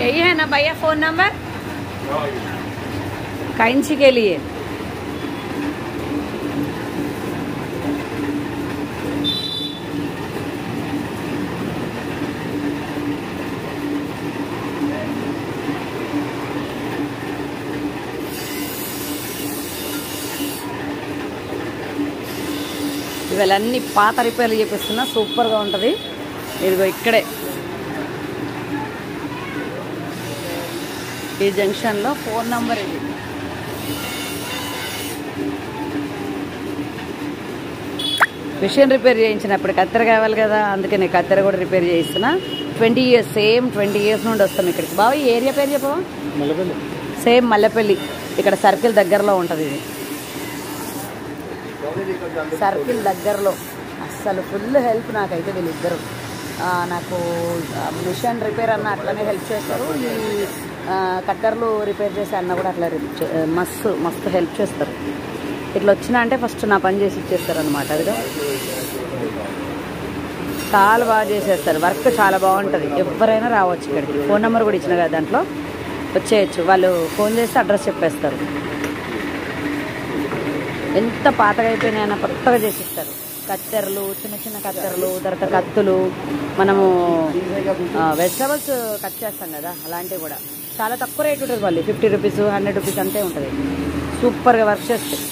यही है ना भैया फोन नंबर कैंची के लिए। ఇవన్నీ పాత రిపేర్లు చేపిస్తున్నా, సూపర్గా ఉంటుంది. ఇదిగో ఇక్కడే ఈ జంక్షన్లో ఫోన్ నంబర్ ఇది. మిషన్ రిపేర్ చేయించినప్పుడు కత్తెర కావాలి కదా, అందుకే నేను కత్తెర కూడా రిపేర్ చేయిస్తున్నా. 20 years సేమ్ 20 years నుండి వస్తాం ఇక్కడికి. బాబు ఈ ఏరియా పేరు చెప్పవా? సేమ్ మల్లెపల్లి, ఇక్కడ సర్కిల్ దగ్గరలో ఉంటుంది. ఇది సర్కిల్ దగ్గరలో. అస్సలు ఫుల్ హెల్ప్ నాకైతే వీళ్ళిద్దరు. నాకు మిషన్ రిపేర్ అన్న అట్లనే హెల్ప్ చేస్తారు, ఈ కట్టర్లు రిపేర్ చేసే అన్న కూడా అట్లా మస్తు హెల్ప్ చేస్తారు. ఇట్లా వచ్చినా అంటే ఫస్ట్ నా పని చేసి ఇచ్చేస్తారు అనమాట. అదిగా చాలా బాగా చేసేస్తారు, వర్క్ చాలా బాగుంటుంది. ఎవరైనా రావచ్చు ఇక్కడికి. ఫోన్ నెంబర్ కూడా ఇచ్చిన కదా దాంట్లో, వచ్చేయచ్చు. వాళ్ళు ఫోన్ చేస్తే అడ్రస్ చెప్పేస్తారు. ఎంత పాతగా అయిపోయినాయన్నా కొత్తగా చేసిస్తారు. కత్తెరలు, చిన్న చిన్న కత్తెరలు, తర్వాత కత్తులు, మనము వెజిటబుల్స్ కట్ చేస్తాం కదా, అలాంటివి కూడా చాలా తక్కువ రేట్ ఉంటుంది. వాళ్ళు 50 రూపీస్ 100 రూపీస్ అంతే ఉంటుంది. సూపర్గా వర్క్ చేస్తారు.